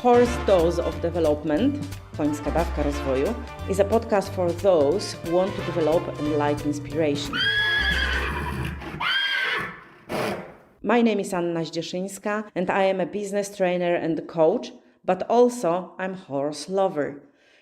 Horse Dose of Development, Końska, Dawka, Rozwoju, is a podcast for those who want to develop and like inspiration. My name is Anna Zdzieszyńska and I am a business trainer and coach, but also I'm horse lover.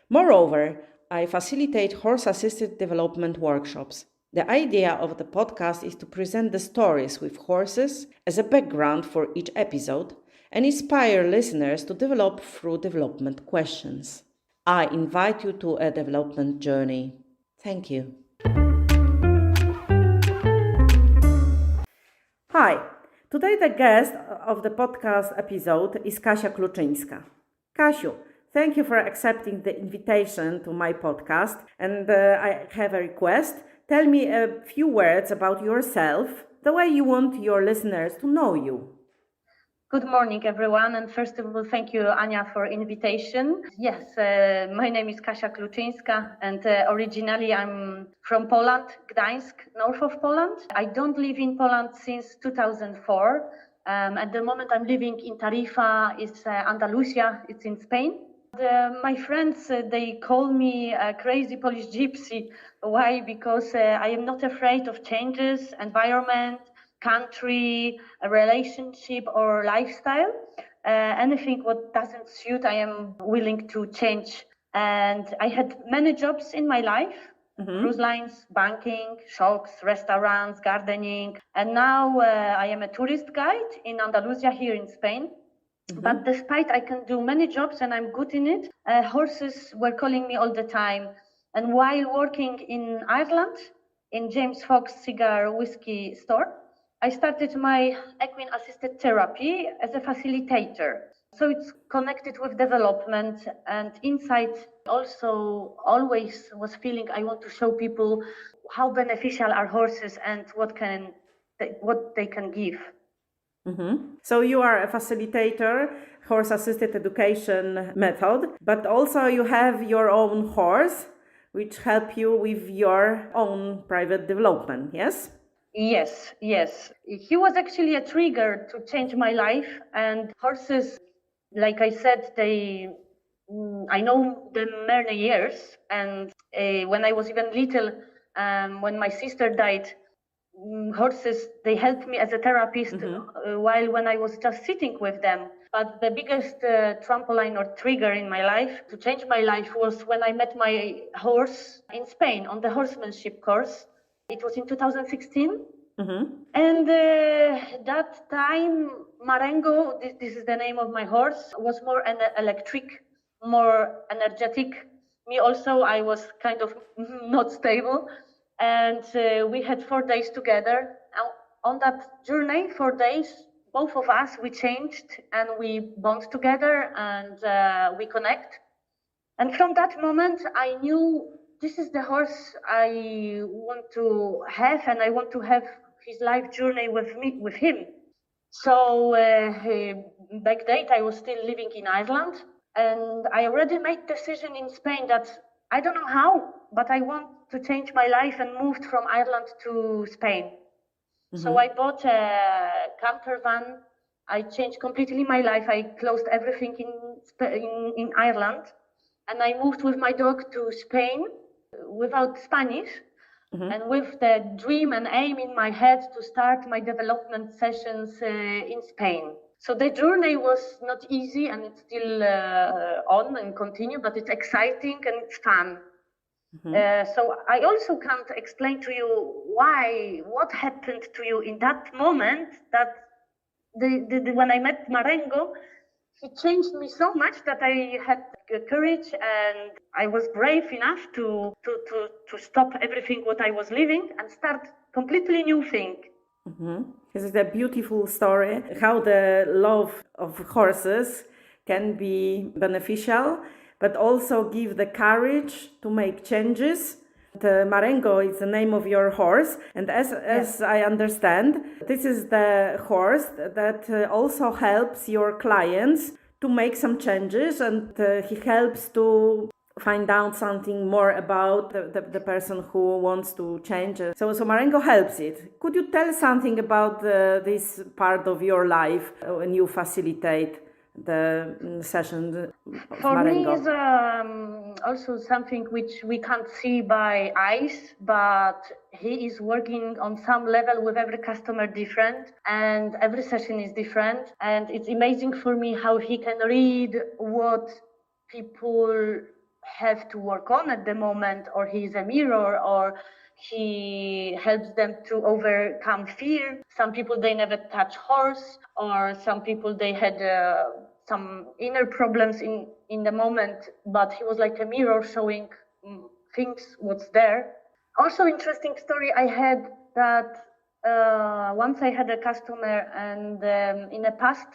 Moreover, I facilitate horse-assisted development workshops. The idea of the podcast is to present the stories with horses as a background for each episode and inspire listeners to develop through development questions. I invite you to a development journey. Thank you. Hi, today the guest of the podcast episode is Kasia Kluczyńska. Kasiu, thank you for accepting the invitation to my podcast, and I have a request. Tell me a few words about yourself, the way you want your listeners to know you. Good morning, everyone. And first of all, thank you, Ania, for invitation. Yes, my name is Kasia Kluczyńska, and originally I'm from Poland, Gdańsk, north of Poland. I don't live in Poland since 2004. At the moment, I'm living in Tarifa, it's Andalusia, it's in Spain. My friends, they call me a crazy Polish gypsy. Why? Because I am not afraid of changes, environment, country, a relationship or lifestyle. Anything what doesn't suit, I am willing to change. And I had many jobs in my life, cruise lines, banking, shops, restaurants, gardening. And now I am a tourist guide in Andalusia here in Spain. But despite I can do many jobs and I'm good in it, horses were calling me all the time. And while working in Ireland, in James Fox cigar whiskey store, I started my equine assisted therapy as a facilitator. So it's connected with development, and inside also always was feeling I want to show people how beneficial are horses and what they can give. So you are a facilitator, horse-assisted education method, but also you have your own horse, which help you with your own private development, yes? Yes. He was actually a trigger to change my life. And horses, like I said, I know them many years. And when I was even little, when my sister died, horses, they helped me as a therapist while when I was just sitting with them. But the biggest trampoline or trigger in my life to change my life was when I met my horse in Spain on the horsemanship course. It was in 2016. And that time, Marengo, this is the name of my horse, was more electric, more energetic. Me also, I was kind of not stable. And we had 4 days together. On that journey, 4 days, both of us, we changed and we bond together and we connect. And from that moment, I knew this is the horse I want to have, and I want to have his life journey with him. So back then, I was still living in Ireland, and I already made decision in Spain that I don't know how, but I want to change my life and moved from Ireland to Spain. So I bought a camper van. I changed completely my life. I closed everything in Ireland, and I moved with my dog to Spain without Spanish, and with the dream and aim in my head to start my development sessions in Spain. So the journey was not easy, and it's still on and continue, but it's exciting and it's fun. So I also can't explain to you what happened to you in that moment that when I met Marengo, he changed me so much that I had courage and I was brave enough to stop everything what I was living and start completely new thing. This is a beautiful story, how the love of horses can be beneficial, but also give the courage to make changes. Marengo is the name of your horse, and as I understand, this is the horse that also helps your clients to make some changes, and he helps to find out something more about the person who wants to change. So Marengo helps it. Could you tell something about this part of your life when you facilitate the session of For Marengo? me, is also something which we can't see by eyes, but he is working on some level with every customer different, and every session is different. And it's amazing for me how he can read what people have to work on at the moment, or he is a mirror, or he helps them to overcome fear. Some people, they never touch horse, or some people, they had some inner problems in the moment, but he was like a mirror showing things what's there. Also interesting story I had that once I had a customer, and in the past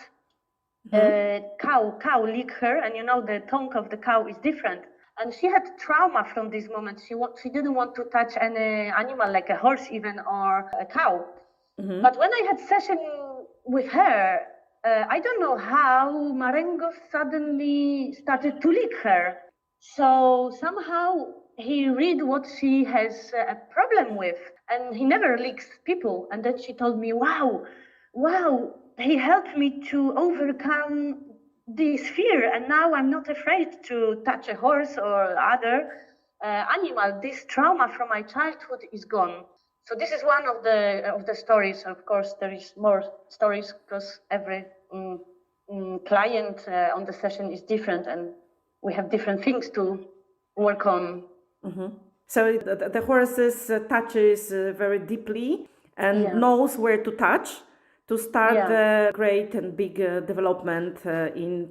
cow licked her, and the tongue of the cow is different, and she had trauma from this moment. She didn't want to touch any animal like a horse even, or a cow. But when I had session with her, I don't know how Marengo suddenly started to lick her. So somehow he read what she has a problem with, and he never licks people. And then she told me, wow, he helped me to overcome this fear, and now I'm not afraid to touch a horse or other animal. This trauma from my childhood is gone. So this is one of the stories. Of course, there is more stories because every client on the session is different, and we have different things to work on. So the horses touches very deeply and knows where to touch to start the great and big development in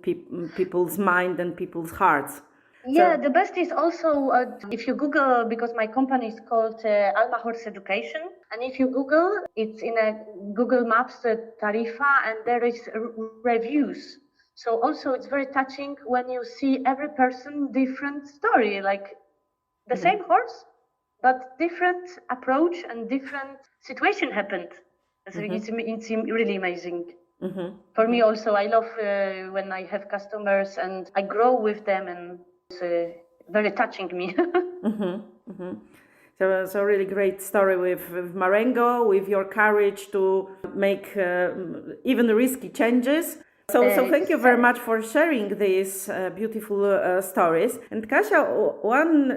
people's mind and people's hearts. Yeah, the best is also if you Google, because my company is called Alma Horse Education, and if you Google, it's in a Google Maps Tarifa, and there is reviews. So also it's very touching when you see every person different story, like the same horse, but different approach and different situation happened. It's really amazing. For me also, I love when I have customers and I grow with them, and it's very touching me. So really great story with Marengo, with your courage to make even risky changes. So thank you very much for sharing these beautiful stories. And Kasia, one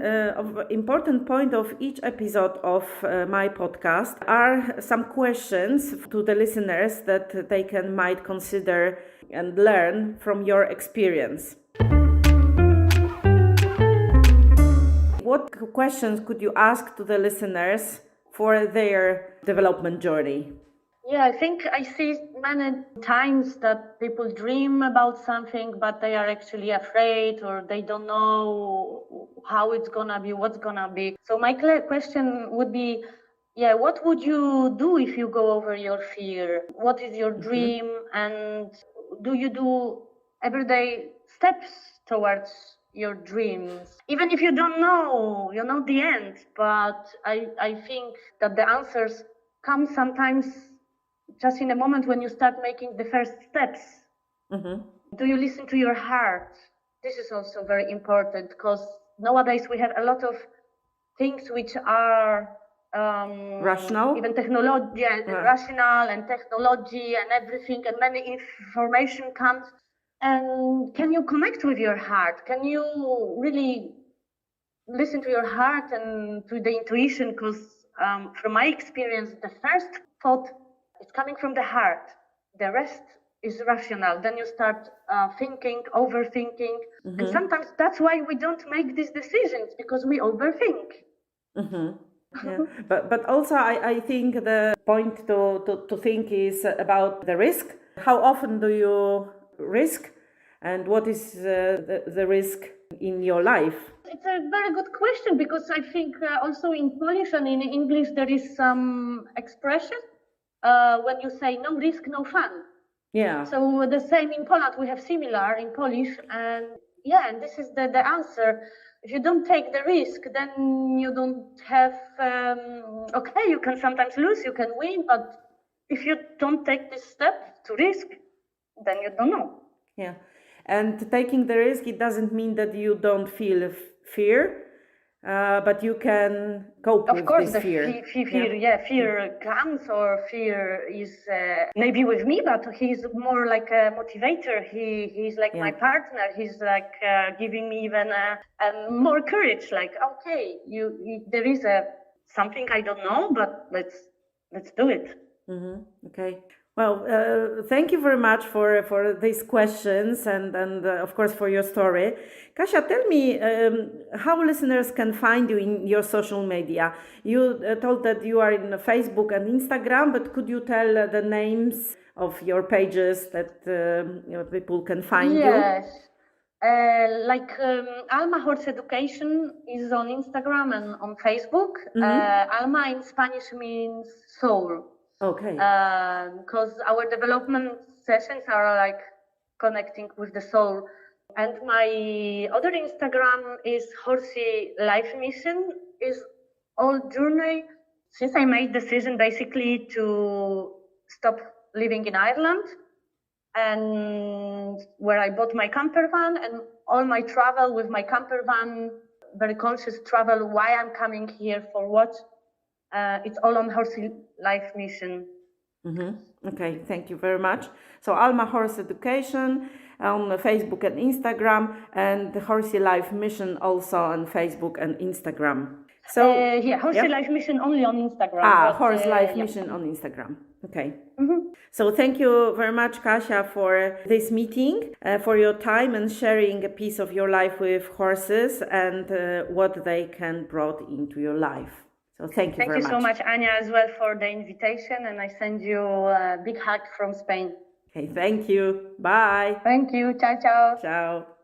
important point of each episode of my podcast are some questions to the listeners that they might consider and learn from your experience. What questions could you ask to the listeners for their development journey? Yeah, I think I see many times that people dream about something, but they are actually afraid, or they don't know how it's gonna be, what's gonna be. So my question would be, what would you do if you go over your fear? What is your dream? And do you do everyday steps towards your dreams? Even if you don't know, the end, but I think that the answers come sometimes just in a moment when you start making the first steps. Do you listen to your heart? This is also very important, because nowadays we have a lot of things which are rational, even technology, rational and technology and everything, and many information comes. And can you connect with your heart? Can you really listen to your heart and to the intuition? Because from my experience, the first thought is coming from the heart. The rest is rational. Then you start thinking, overthinking. And sometimes that's why we don't make these decisions, because we overthink. Yeah. But also I think the point to think is about the risk. How often do you risk, and what is the risk in your life? It's a very good question, because I think also in Polish and in English there is some expression when you say no risk, no fun. Yeah. So the same in Poland, we have similar in Polish, and this is the answer. If you don't take the risk, then you don't have, you can sometimes lose, you can win, but if you don't take this step to risk, then you don't know. Yeah. And taking the risk, it doesn't mean that you don't feel fear. but you can cope Of with course, this the fear. fear comes, or fear is maybe with me, but he's more like a motivator. He's like my partner. He's like giving me even more courage. Like, okay, there is something I don't know, but let's do it. Okay. Well, thank you very much for these questions and of course for your story. Kasia, tell me how listeners can find you in your social media. You told that you are in Facebook and Instagram, but could you tell the names of your pages that people can find you? Yes. Alma Horse Education is on Instagram and on Facebook. Alma in Spanish means soul. Okay. Because our development sessions are like connecting with the soul. And my other Instagram is Horsey Life Mission, is all journey since I made decision basically to stop living in Ireland, and where I bought my camper van, and all my travel with my camper van, very conscious travel, why I'm coming here, for what. It's all on Horsey Life Mission. Okay, thank you very much. So Alma Horse Education on Facebook and Instagram, and the Horsey Life Mission also on Facebook and Instagram. So Horsey Life Mission only on Instagram. Horse Life Mission on Instagram. Okay. So thank you very much, Kasia, for this meeting, for your time and sharing a piece of your life with horses and what they can brought into your life. So thank you very much. Thank you so much, Anya, as well, for the invitation, and I send you a big hug from Spain. Okay, thank you. Bye. Thank you. Ciao, ciao. Ciao.